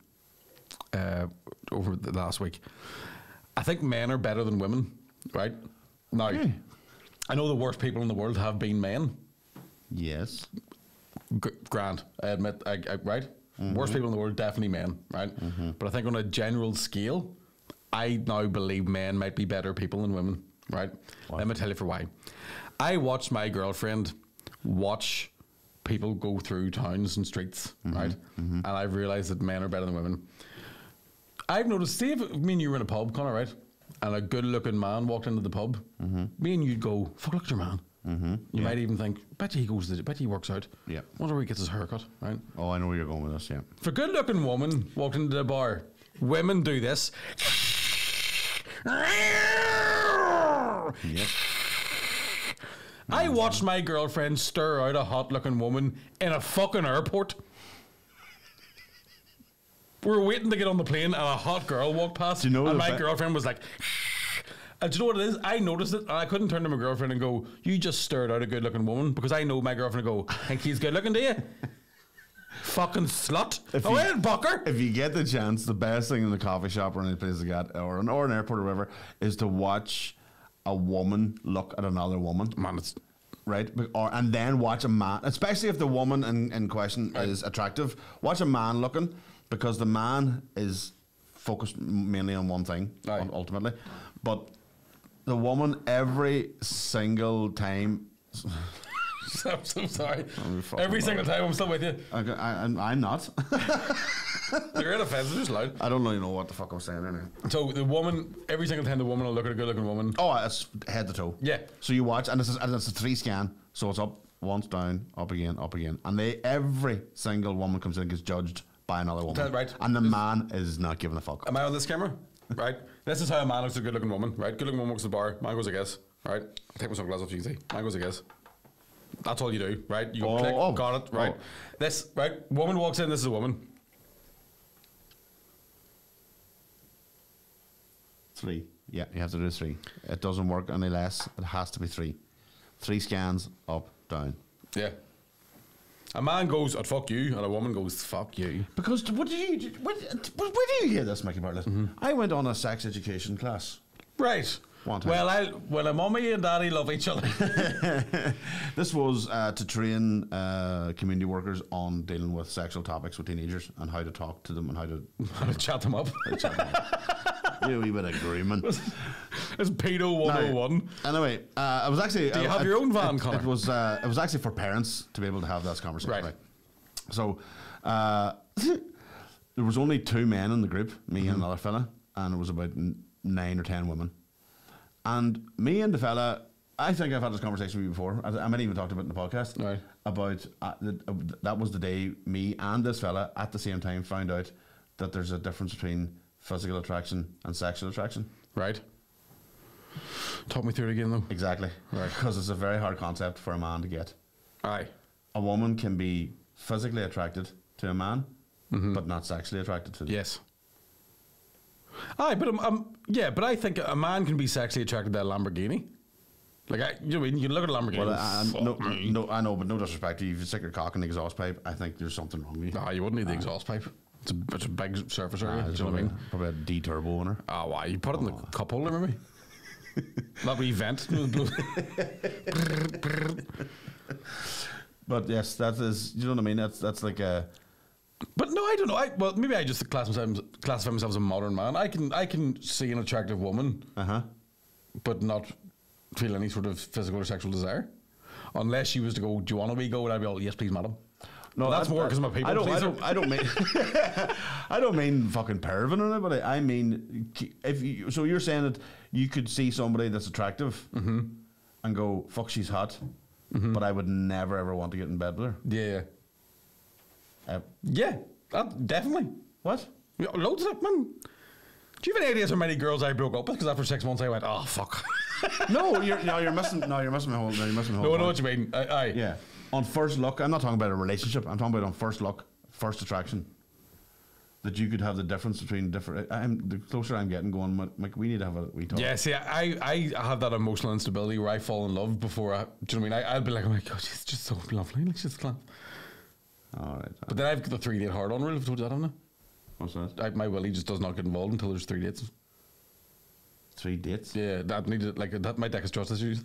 over the last week. I think men are better than women, right? Now, I know the worst people in the world have been men. Yes. Grand, I admit, right? Mm-hmm. Worst people in the world, definitely men, right? Mm-hmm. But I think on a general scale, I now believe men might be better people than women, right? What? Let me tell you for why. I watched my girlfriend watch people go through towns and streets, mm-hmm. right? Mm-hmm. And I've realised that men are better than women. I've noticed, see if me and you were in a pub, Connor, right? And a good-looking man walked into the pub. Mm-hmm. Me and you'd go, fuck, look at your man. Mm-hmm. You might even think, bet he works out. Yeah. Wonder where he gets his haircut, right? Oh, I know where you're going with this, yeah. If a good-looking woman walked into the bar, women do this. Yep. I watched my girlfriend stir out a hot-looking woman in a fucking airport. We were waiting to get on the plane and a hot girl walked past, and my girlfriend was like, and do you know what it is? I noticed it and I couldn't turn to my girlfriend and go, you just stirred out a good looking woman, because I know my girlfriend go, think he's good looking, do you? Fucking slut. If you get the chance, the best thing in the coffee shop or any place like that, or an airport or whatever, is to watch a woman look at another woman. Man, it's right, and then watch a man, especially if the woman in question is attractive. Watch a man looking, because the man is focused mainly on one thing, ultimately. But the woman, every single time. I'm so sorry. Every single time, I'm still with you. I'm not. You're inoffensive, just loud. I don't really know what the fuck I'm saying anyway. So the woman, every single time the woman will look at a good-looking woman. Oh, it's head to toe. Yeah. So you watch, and it's a 3 scan. So it's up once, down, up again, and every single woman comes in and gets judged by another woman. That's right. And the man is not giving a fuck. Am I on this camera? Right. This is how a man looks at a good-looking woman. Right. Good-looking woman walks to the bar. Man goes, I guess. Right. I'll take my sunglasses off so you can see. Man goes, I guess. That's all you do, right? You go click, got it, right? This, right? Woman walks in, this is a woman. 3. Yeah, you have to do 3. It doesn't work any less. It has to be 3. 3 scans, up, down. Yeah. A man goes, I'd fuck you, and a woman goes, fuck you. Because, where do you hear this, Mickey Bartlett? Mm-hmm. I went on a sex education class. Right. Well, when a mummy and daddy love each other. This was to train community workers on dealing with sexual topics with teenagers and how to talk to them and how to chat them up. Yeah, wee bit of grooming. It's pedo 101. Anyway, it was actually. Do you have your own van, Connor? It was actually for parents to be able to have this conversation. Right. So there was only 2 men in the group, me and another fella, and it was about 9 or 10 women. And me and the fella, I think I've had this conversation with you before. I might even talked about it in the podcast. Right. About that was the day me and this fella at the same time found out that there's a difference between physical attraction and sexual attraction. Right. Talk me through it again, though. Exactly. Right. Because it's a very hard concept for a man to get. Aye. A woman can be physically attracted to a man, but not sexually attracted to them. Yes. Aye, but but I think a man can be sexually attracted to a Lamborghini. Like, you know what I mean? You can look at a Lamborghini. Well, I know, but no disrespect to you. If you stick your cock in the exhaust pipe, I think there's something wrong with you. Nah, you wouldn't need the exhaust pipe. It's a big surface area. Do you know what I mean? Probably a D-turbo in her. Ah, why? You put it in the cup holder, maybe? That wee vent. But yes, that is, you know what I mean? That's like a... But no, I don't know. Well, maybe I just classify myself as a modern man. I can see an attractive woman, but not feel any sort of physical or sexual desire, unless she was to go, "Do you want to go?" And I'd be all, "Yes, please, madam." No, that's more because I'm a people pleaser. I don't mean I don't mean fucking perving or anybody. I mean, so you're saying that you could see somebody that's attractive and go, "Fuck, she's hot," but I would never ever want to get in bed with her. Yeah. Yeah, definitely. What? Loads of it, man. Do you have any ideas how many girls I broke up with? Because after 6 months I went, "Oh fuck." No, you're missing. No, you're missing my whole. No, you're missing my whole. No, I know what you mean. Yeah. On first look, I'm not talking about a relationship. I'm talking about on first look, first attraction. That you could have the difference between different. The closer I'm getting, going, Mike, we need to have a wee talk. Yeah, see, I have that emotional instability where I fall in love before. Do you know what I mean? I'll be like, "Oh my god, she's just so lovely. Like, she's class." All right. But then I've got the 3 date hard on rule. I've told you that, haven't I? What's that? My willy just does not get involved until there's 3 dates. 3 dates? Yeah, that needed that. My deck has trust issues.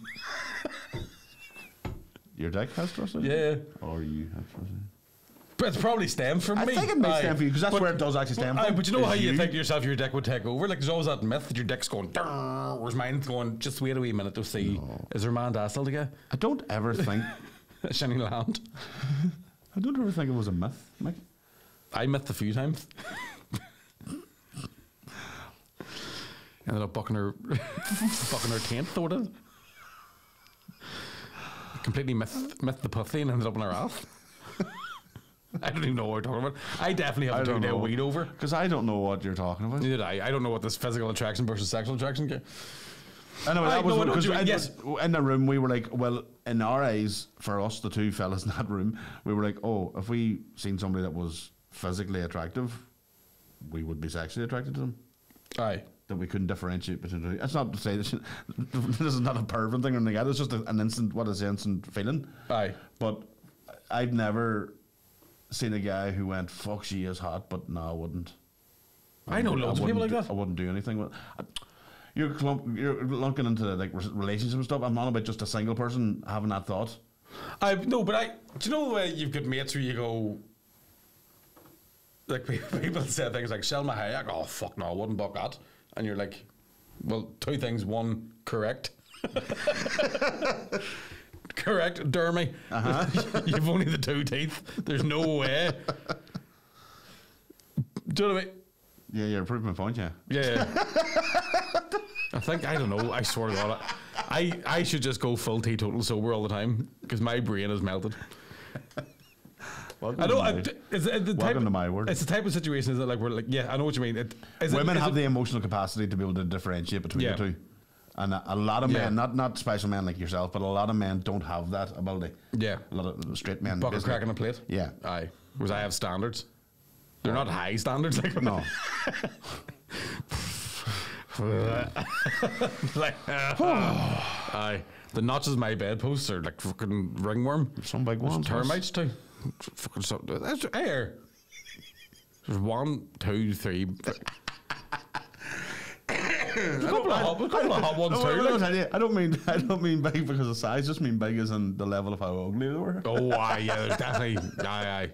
Your deck has trust issues? Yeah. Or you have trust issues? But it's probably stemmed from me. I think it may stem from you because that's where it does actually stem from. But you know how you think to yourself your deck would take over? Like, there's always that myth that your deck's going, whereas mine's going, just wait a wee minute to see, is there man still to get? I don't ever think... A shiny land. I don't ever think it was a myth, Mike. I mythed a few times. Ended up bucking her tent, though it is. Completely mythed the pussy and ended up in her ass. I don't even know what we're talking about. I definitely have to do a weed over. Because I don't know what you're talking about. Neither did I. I don't know what this physical attraction versus sexual attraction get. I know, that was because yes. In the room we were like, well, in our eyes, for us, the two fellas in that room, we were like, oh, if we seen somebody that was physically attractive, we would be sexually attracted to them. Aye. That we couldn't differentiate between the two. That's not to say this is not a pervert thing or anything like that. It's just an instant feeling. Aye. But I've never seen a guy who went, fuck, she is hot, but no, I wouldn't. I know loads of people like that. I wouldn't do anything with it. You're looking into like relationships and stuff. I'm not about just a single person having that thought. Do you know you've got mates where you go, like people say things like Selma Hayek, oh fuck no, I wouldn't book that. And you're like, well, 2 things. 1, correct. Correct, Dermy. You've only the 2 teeth. There's no way. Do you know what I mean? Yeah, you're proving my point, yeah. Yeah. I don't know, I swear to God, I should just go full teetotal sober all the time because my brain is melted. Welcome to my world. It's the type of situation that, like, we're like, yeah, I know what you mean. Women have the emotional capacity to be able to differentiate between the two. And a lot of men, not special men like yourself, but a lot of men don't have that ability. Yeah. A lot of straight men. Bucket cracking a plate. Yeah. Aye. Whereas I have standards. They're not high standards. Like, no. Like, aye. The notches of my bedposts are like fucking ringworm. Some big ones. Termites too. Fucking something. That's air. There's 1, 2, 3. A couple of hot ones too. I don't mean big because of size. Just mean big as in the level of how ugly they were. Oh, aye, yeah. There's definitely, aye.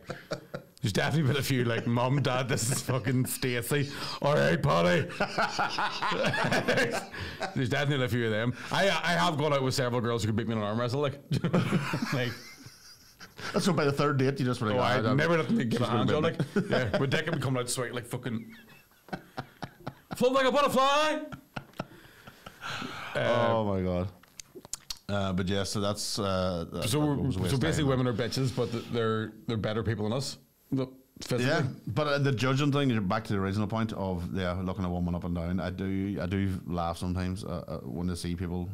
There's definitely been a few like, Mum, Dad, this is fucking Stacey. All right, Polly. There's definitely a few of them. I have gone out with several girls who could beat me in an arm wrestle. Like, so by the 3rd date, you just were like, I never let them get a hand on. Like, yeah, but Dick would be coming out sweat like fucking. Float like a butterfly. Oh my god. But yeah, so that's so basically women are bitches, but they're better people than us. physically. Yeah, but the judging thing, you're back to the original point of looking a woman up and down. I do laugh sometimes when I see people.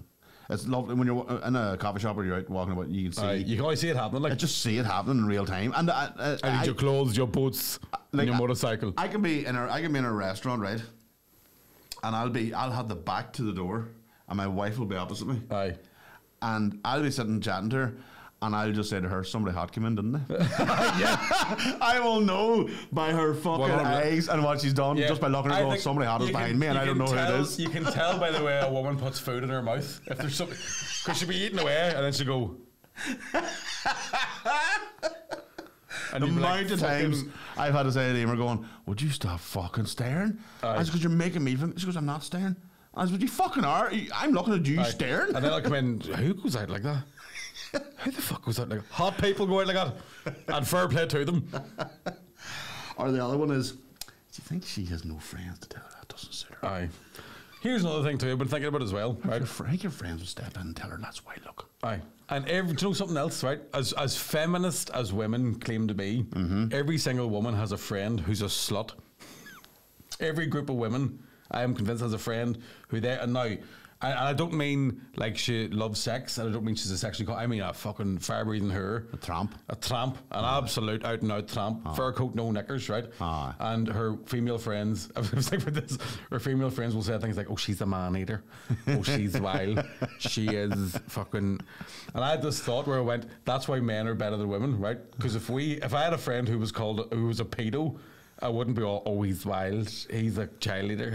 It's lovely when you're in a coffee shop or you're out walking about. You can see. You can always see it happening. Like, I just see it happening in real time. And I need your clothes, your boots, and your motorcycle. I can be in a restaurant, right? And I'll have the back to the door, and my wife will be opposite me. Aye. And I'll be sitting chatting to her, and I'll just say to her, somebody hot came in, didn't they? Yeah. I will know by her fucking 100. eyes and what she's done just by looking at her going, somebody hot is behind me, and I don't know who it is. You can tell by the way a woman puts food in her mouth. If there's something, because she'll be eating away, and then she'll go. And the amount of times I've had to say to Emer going, would you stop fucking staring? I said, because you're making me. She goes, I'm not staring. I said, but you fucking are. I'm looking at you staring. And then I'll come in, who goes out like that? Who the fuck goes out like that? Hot people go out like that. And fair play to them. Or the other one is, do you think she has no friends to tell her that doesn't suit her? Aye. Here's another thing too I've been thinking about as well. Right? I think your friends will step in and tell her that's why look. Aye. And do you know something else, right? As feminist as women claim to be, every single woman has a friend who's a slut. Every group of women, I am convinced, has a friend who they and now. And I don't mean like she loves sex, and I don't mean she's a sexually. I mean a fucking fire-breathing her. A tramp. An absolute out-and-out tramp. Fur coat, no knickers, right? And her female friends, I was thinking about this, her female friends will say things like, oh, she's a man-eater. Oh, she's wild. She is fucking... And I had this thought where I went, that's why men are better than women, right? Because if I had a friend who was a pedo, I wouldn't be all, oh, he's wild. He's a child eater.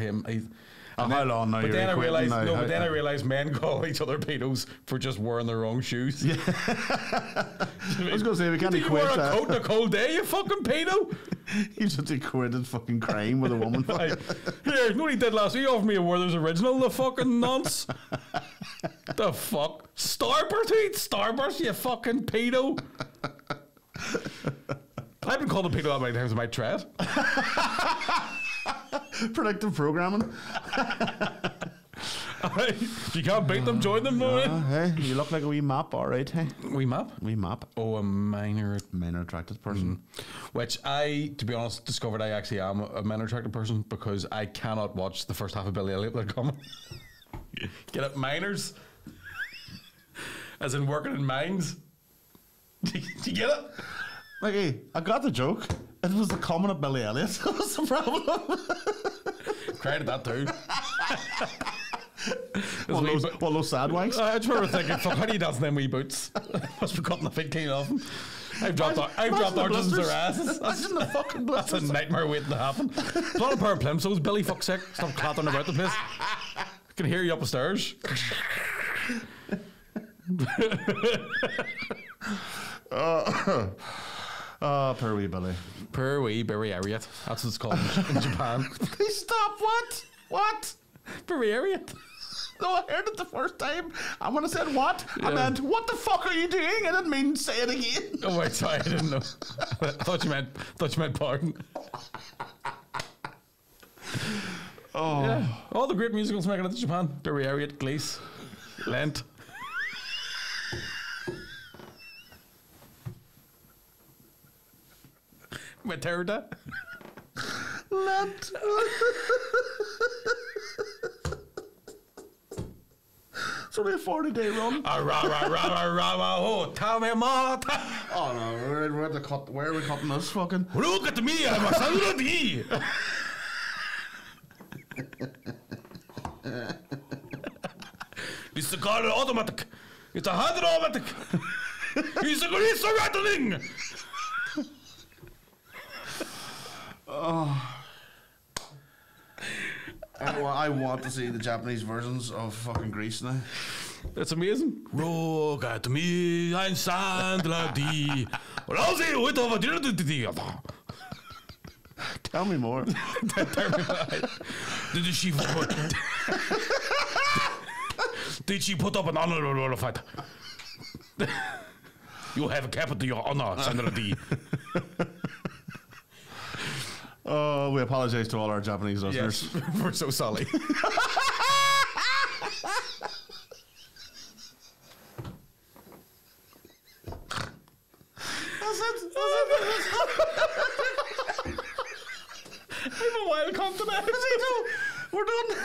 How long now? But then I realised, I realised men call each other pedos for just wearing the wrong shoes. Yeah. I was going to say, we can't equate wear a coat on a cold day, you fucking pedo? You just equated fucking crime with a woman. Here, you know what he did last week? He offered me a Werther's Original, the fucking nonce. The fuck? Starburst? Who eats Starburst, you fucking pedo? I've been called a pedo that many times in my tread. Predictive programming. If you can't beat them, join them, no. Hey, you look like a wee map, all right, hey? Wee map? Wee map. Oh, a minor attracted person. Which I, to be honest, discovered I actually am a minor attracted person because I cannot watch the first half of Billy Elliot without coming. Get it? Miners? As in working in mines? Do you get it? Like, hey, I got the joke. It was the comment of Billy Elliot. That was the problem. Cried at that too. One of those sad wanks. I just remember thinking, fuck, how do you dance in them wee boots? Must be cutting the feet clean off them. I've dropped arches in their asses. That's a nightmare waiting to happen. It's not a pair of plimsolls, Billy, fuck's sake. Stop clattering about the place. I can hear you up the stairs. Poor wee Billy. Poor wee Billy Elliot. That's what it's called in Japan. Please stop. What? Billy Elliot. No, I heard it the first time. And when I said what, I meant, what the fuck are you doing? I didn't mean say it again. Oh, wait, sorry, I didn't know. I thought you meant pardon. Oh. Yeah. All the great musicals making it to Japan. Billy Elliot, Glees, Lent. Matilda. Lent. It's only a 40-day run. Oh, tell me more. Oh no, we're at the cut. Where are we cutting this fucking? Look at me, I'm a saluti. It's a car automatic. It's a 100 automatic. It's a grease rattling. Oh. I want to see the Japanese versions of fucking Grease now. That's amazing. Look at me, I'm Sandra D. Tell me more. Did she put up an honor fight? You have kept your honor, Sandra D. Oh, we apologize to all our Japanese listeners. Yes, we're so sorry. That's it. We're done.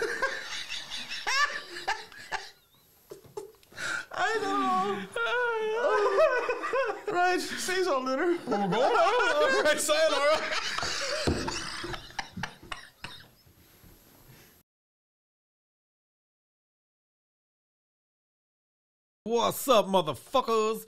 I know. Right, see you all later. We're going on. Right, sayonara. What's up, motherfuckers?